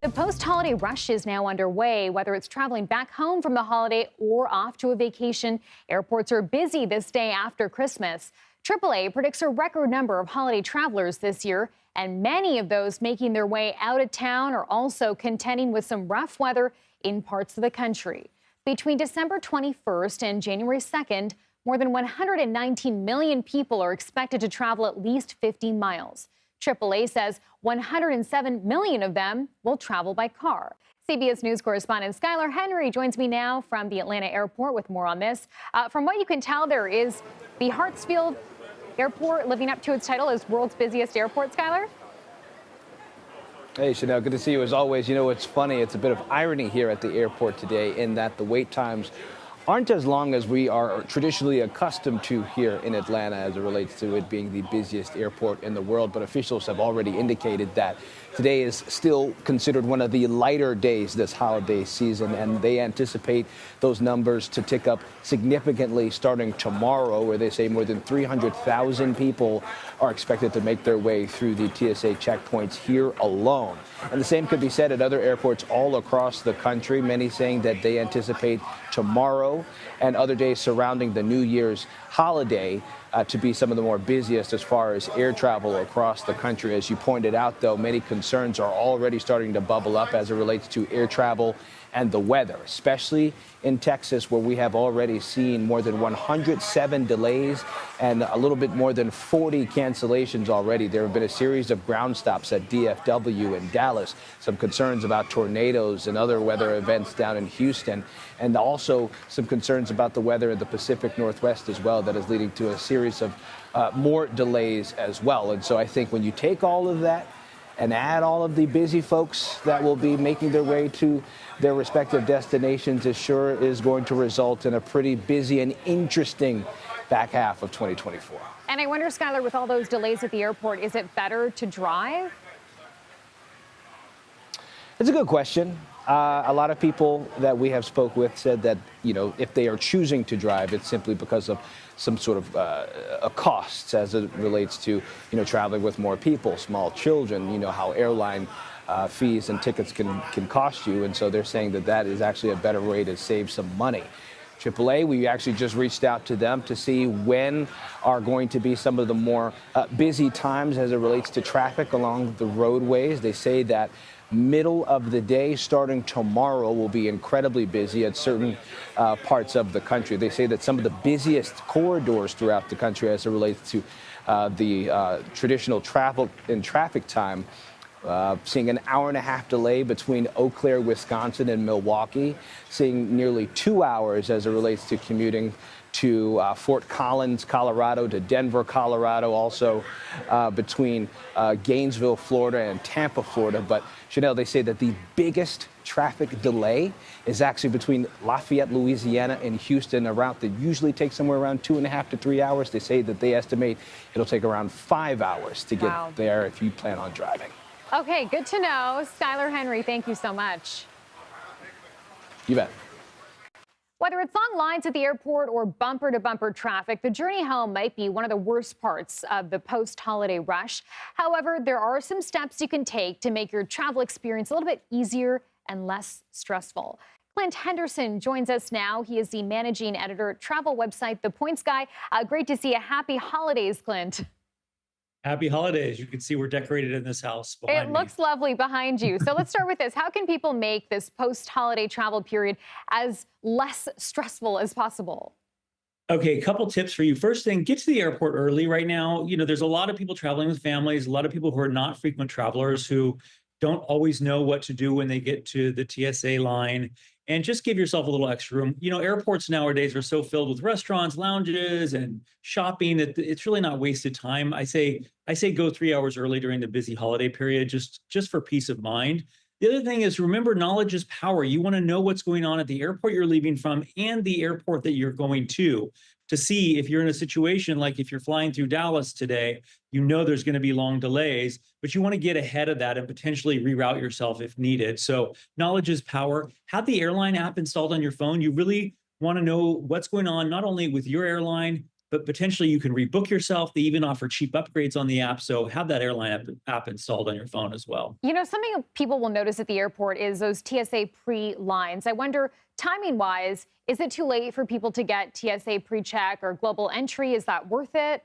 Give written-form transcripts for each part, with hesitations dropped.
The post-holiday rush is now underway. Whether it's traveling back home from the holiday or off to a vacation, airports are busy this day after Christmas. AAA predicts a record number of holiday travelers this year, and many of those making their way out of town are also contending with some rough weather in parts of the country. Between December 21st and January 2nd, more than 119 million people are expected to travel at least 50 miles. AAA says 107 million of them will travel by car. CBS News correspondent Skylar Henry joins me now from the Atlanta airport with more on this. From what you can tell, there is the Hartsfield Airport living up to its title as world's busiest airport, Skylar? Hey, Chanel, good to see you as always. You know, it's funny, it's a bit of irony here at the airport today in that the wait times aren't as long as we are traditionally accustomed to here in Atlanta as it relates to it being the busiest airport in the world. But officials have already indicated that today is still considered one of the lighter days this holiday season, and they anticipate those numbers to tick up significantly starting tomorrow, where they say more than 300,000 people are expected to make their way through the TSA checkpoints here alone. And the same could be said at other airports all across the country, many saying that they anticipate tomorrow and other days surrounding the New Year's holiday to be some of the more busiest as far as air travel across the country. As you pointed out, though, many concerns are already starting to bubble up as it relates to air travel and the weather, especially in Texas, where we have already seen more than 107 delays and a little bit more than 40 cancellations already. There have been a series of ground stops at DFW and Dallas, some concerns about tornadoes and other weather events down in Houston, and also some concerns about the weather in the Pacific Northwest as well that is leading to a series of more delays as well. And so I think when you take all of that and add all of the busy folks that will be making their way to their respective destinations, it sure is going to result in a pretty busy and interesting back half of 2024. And I wonder, Skylar, with all those delays at the airport, is it better to drive? It's a good question. A lot of people that we have spoke with said that, you know, if they are choosing to drive, it's simply because of some sort of costs as it relates to, you know, traveling with more people, small children, you know, how airline fees and tickets can cost you. And so they're saying that that is actually a better way to save some money. AAA, we actually just reached out to them to see when are going to be some of the more busy times as it relates to traffic along the roadways. They say that middle of the day starting tomorrow will be incredibly busy at certain parts of the country. They say that some of the busiest corridors throughout the country as it relates to the traditional travel and traffic time, seeing an hour-and-a-half delay between Eau Claire, Wisconsin and Milwaukee, seeing nearly 2 hours as it relates to commuting to Fort Collins, Colorado, to Denver, Colorado, also between Gainesville, Florida and Tampa, Florida. But Chanel, they say that the biggest traffic delay is actually between Lafayette, Louisiana and Houston, a route that usually takes somewhere around 2.5 to 3 hours. They say that they estimate it'll take around 5 hours to get there if you plan on driving. Okay, good to know. Skylar Henry, thank you so much. You bet. Whether it's long lines at the airport or bumper-to-bumper traffic, the journey home might be one of the worst parts of the post-holiday rush. However, there are some steps you can take to make your travel experience a little bit easier and less stressful. Clint Henderson joins us now. He is the managing editor at travel website The Points Guy. Great to see you. Happy holidays, Clint. Happy holidays. You can see we're decorated in this house behind me. It looks lovely behind you. So let's start with this. How can people make this post-holiday travel period as less stressful as possible? Okay, a couple tips for you. First thing, get to the airport early right now. You know, there's a lot of people traveling with families, a lot of people who are not frequent travelers who don't always know what to do when they get to the TSA line. And just give yourself a little extra room. You know, airports nowadays are so filled with restaurants, lounges, and shopping that it's really not wasted time. I say go 3 hours early during the busy holiday period, just for peace of mind. The other thing is, remember, knowledge is power. You want to know what's going on at the airport you're leaving from and the airport that you're going to see if you're in a situation like if you're flying through Dallas today, you know there's going to be long delays, but you want to get ahead of that and potentially reroute yourself if needed. So knowledge is power. Have the airline app installed on your phone. You really want to know what's going on, not only with your airline, but potentially you can rebook yourself. They even offer cheap upgrades on the app. So have that airline app installed on your phone as well. You know, something people will notice at the airport is those TSA pre-lines. I wonder, timing-wise, is it too late for people to get TSA pre-check or global entry? Is that worth it?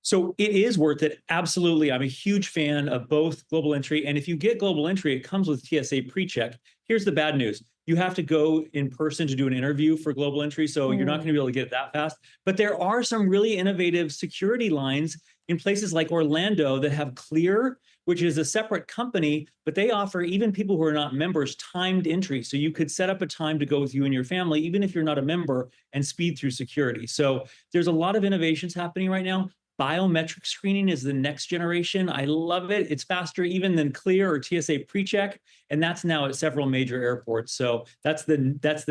So it is worth it. Absolutely. I'm a huge fan of both global entry. And if you get global entry, it comes with TSA pre-check. Here's the bad news. You have to go in person to do an interview for global entry. So you're not going to be able to get it that fast. But there are some really innovative security lines in places like Orlando that have Clear, which is a separate company, but they offer even people who are not members timed entry. So you could set up a time to go with you and your family, even if you're not a member, and speed through security. So there's a lot of innovations happening right now. Biometric screening is the next generation. I love it. It's faster even than Clear or TSA PreCheck, and that's now at several major airports. So that's the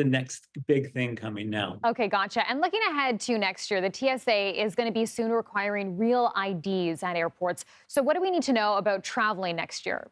next big thing coming now. Okay, gotcha. And looking ahead to next year, the TSA is going to be soon requiring real IDs at airports. So what do we need to know about traveling next year?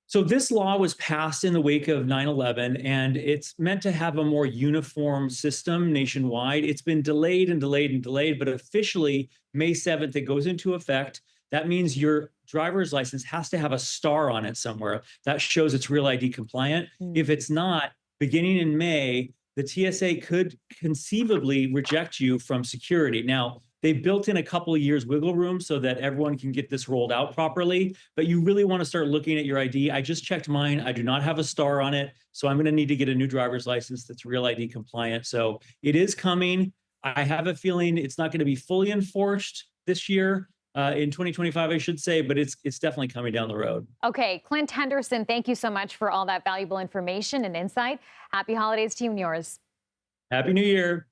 So this law was passed in the wake of 9/11, and it's meant to have a more uniform system nationwide. It's been delayed and delayed and delayed, but officially May 7th, it goes into effect. That means your driver's license has to have a star on it somewhere that shows it's Real ID compliant. If it's not, beginning in May, the TSA could conceivably reject you from security. Now, they built in a couple of years wiggle room so that everyone can get this rolled out properly, but you really want to start looking at your ID. I just checked mine. I do not have a star on it, so I'm going to need to get a new driver's license that's Real ID compliant. So it is coming. I have a feeling it's not going to be fully enforced this year, in 2025, I should say, but it's definitely coming down the road. Okay, Clint Henderson, thank you so much for all that valuable information and insight. Happy holidays to you and yours. Happy New Year.